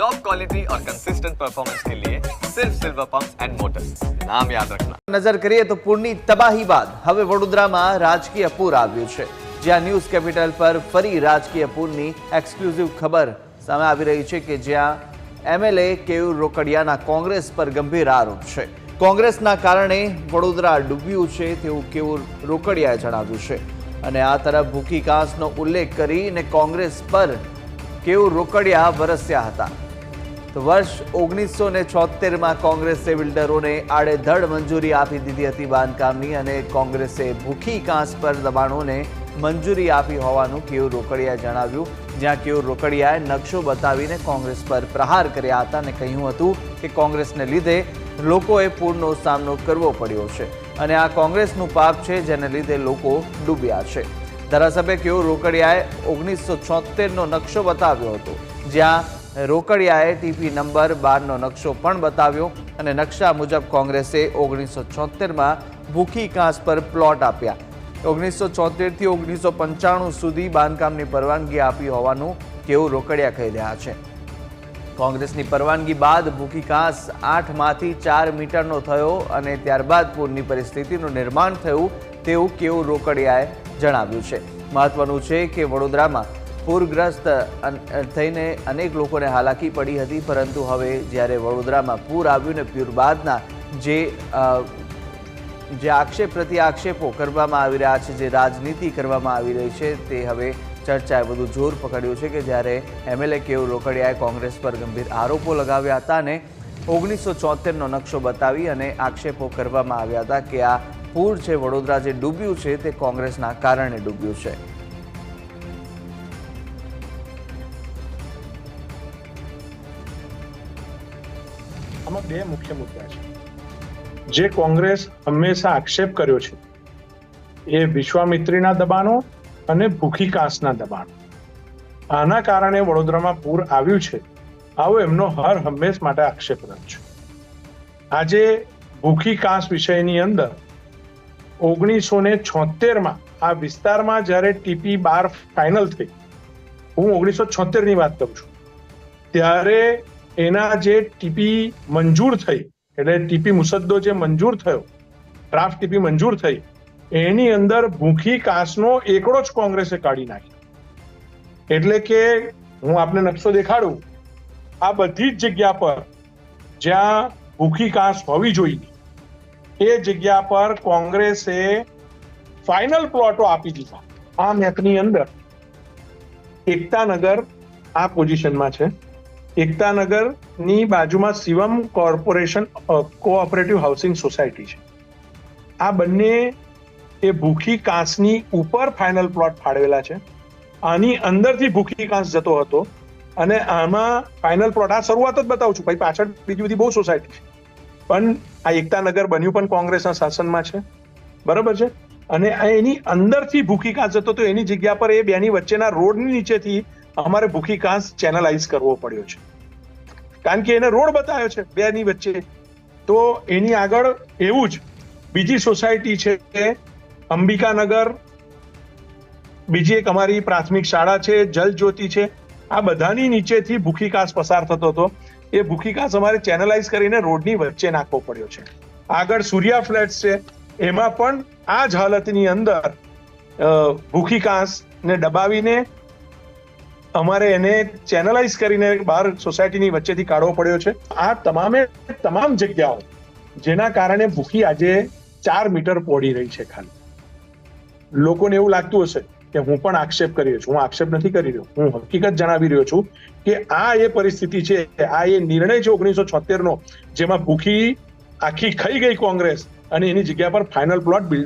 Top quality और consistent performance के लिए सिर्फ सिल्वर पंप्स एंड मोटर्स, नाम याद रखना। નજર કરીએ તો પૂરની તબાહી બાદ હવે વડોદરામાં રાજકીય પૂર આવ્યું છે, જ્યાં ન્યૂઝ કેપિટલ પર ફરી રાજકીય પૂરની એક્સક્લુઝિવ ખબર સામે આવી રહી છે કે જ્યાં એમએલએ કેયુર રોકડિયાના કોંગ્રેસ પર ગંભીર આરોપ છે। કોંગ્રેસના કારણે વડોદરા ડૂબ્યું છે તેવું કેયુર રોકડિયાએ જણાવ્યું છે અને આ તરફ ભૂખી કાંસનો ઉલ્લેખ કરીને કોંગ્રેસ પર કેયુર રોકડિયા વરસ્યા હતા। તો વર્ષ 1976માં કોંગ્રેસે બિલ્ડરોને આડેધડ મંજૂરી આપી દીધી હતી બાંધકામની, અને કોંગ્રેસે ભૂખી કાંસ પર દબાણોને મંજૂરી આપી હોવાનું કેયુર રોકડિયાએ જણાવ્યું, જ્યાં કેયુર રોકડિયાએ નકશો બતાવીને કોંગ્રેસ પર પ્રહાર કર્યા હતા અને કહ્યું હતું કે કોંગ્રેસને લીધે લોકોએ પૂરનો સામનો કરવો પડ્યો છે અને આ કોંગ્રેસનું પાપ છે જેને લીધે લોકો ડૂબ્યા છે। ધારાસભ્ય કેયુર રોકડિયાએ 1976નો નકશો બતાવ્યો હતો, જ્યાં રોકડિયાએ ટીપી નંબર 12નો નકશો પણ બતાવ્યો અને નકશા મુજબ કોંગ્રેસે 1976માં ભૂખી કાંસ પર પ્લોટ આપ્યા। 1974થી 1995 સુધી બાંધકામની પરવાનગી આપી હોવાનું કેયુર રોકડિયા કહી રહ્યા છે। કોંગ્રેસની પરવાનગી બાદ ભૂખી કાંસ 8માંથી 4 મીટરનો થયો અને ત્યારબાદ પૂરની પરિસ્થિતિનું નિર્માણ થયું તેવું કેયુર રોકડિયાએ જણાવ્યું છે। મહત્વનું છે કે વડોદરામાં પૂરગ્રસ્ત થઈને અનેક લોકોને હાલાકી પડી હતી, પરંતુ હવે જ્યારે વડોદરામાં પૂર આવ્યું ને પૂર બાદના જે આક્ષેપ પ્રતિ આક્ષેપો કરવામાં આવી રહ્યા છે, જે રાજનીતિ કરવામાં આવી રહી છે, તે હવે ચર્ચાએ વધુ જોર પકડ્યું છે કે જ્યારે એમએલએ કેયુર રોકડિયાએ કોંગ્રેસ પર ગંભીર આરોપો લગાવ્યા હતા અને 1974નો નકશો બતાવી અને આક્ષેપો કરવામાં આવ્યા હતા કે આ પૂર છે વડોદરા જે ડૂબ્યું છે તે કોંગ્રેસના કારણે ડૂબ્યું છે। આમાં બે મુખ્ય મુદ્દા છે જે કોંગ્રેસ હંમેશા આક્ષેપ કર્યો છે, એ વિશ્વામિત્રીના દબાણો અને ભૂખી કાંસના દબાણો। આના કારણે વડોદરામાં પૂર આવ્યું છે, આવો એમનો હર હંમેશ માટે આક્ષેપ રહ્યો છે। આજે ભૂખી કાંસ વિષયની અંદર 1976માં આ વિસ્તારમાં જ્યારે ટીપી 12 ફાઇનલ થઈ, હું 1976ની વાત કરું છું, ત્યારે એના જે ટીપી મંજૂર થઈ, એટલે ટીપી મુસદ્દો જે મંજૂર થયો, ડ્રાફ્ટ ટીપી મંજૂર થઈ, એની અંદર ભૂખી કાંસનો એકડો જ કોંગ્રેસે કાઢી નાખ્યો। એટલે કે હું આપને નકશો દેખાડું, આ બધી જ જગ્યા પર જ્યાં ભૂખી કાંસ હોવી જોઈએ એ જગ્યા પર કોંગ્રેસે ફાઇનલ પ્લોટો આપી દીધા। આ મેપની અંદર એકતાનગર આ પોઝિશનમાં છે, એકતાનગરની બાજુમાં Shivam corporation cooperative housing society છે। આ બંને એ ભૂખી કાંસની ઉપર ફાઇનલ પ્લોટ ફાળવેલા છે। આની અંદરથી ભૂખી કાંસ જતો હતો અને આમાં ફાઇનલ પ્લોટ, આ શરૂઆત જ બતાવું છું, ભાઈ પાછળ બીજી બધી બહુ સોસાયટી છે, પણ આ એકતાનગર બન્યું પણ કોંગ્રેસના શાસનમાં છે, બરાબર છે। અને એની અંદરથી ભૂખી કાંસ જતો તો એની જગ્યા પર એ બેની વચ્ચેના રોડની નીચેથી અમારે ભૂખી કાંસ ચેનલાઇઝ કરવો પડ્યો છે, કારણ કે એને રોડ બતાવ્યો છે બેની વચ્ચે। તો એની આગળ એવું જ બીજી સોસાયટી છે અંબિકાનગર, બીજી એક અમારી પ્રાથમિક શાળા છે, જલજ્યોતિ છે, આ બધાની નીચેથી ભૂખી કાંસ પસાર થતો હતો। એ ભૂખી કાંસ અમારે ચેનલાઇઝ કરીને રોડની વચ્ચે નાખવો પડ્યો છે। આગળ સૂર્યા ફ્લેટ્સ છે, એમાં પણ આ જ હાલતની અંદર ભૂખી કાંસને દબાવીને અમારે એને ચેનલાઇઝ કરીને બહાર સોસાયટીની વચ્ચેથી કાઢવો પડ્યો છે। આ તમામ જગ્યાઓ જેના કારણે ભૂખી આજે 4 મીટર પહોળી રહી છે। ખાલી લોકોને એવું લાગતું હશે કે હું પણ આક્ષેપ કરી રહ્યો છું, હું આક્ષેપ નથી કરી રહ્યો, હું હકીકત જણાવી રહ્યો છું કે આ એ પરિસ્થિતિ છે, આ એ નિર્ણય છે 1976નો, જેમાં ભૂખી આખી ખાઈ ગઈ કોંગ્રેસ અને એની જગ્યા પર ફાઇનલ પ્લોટ બિલ્ડર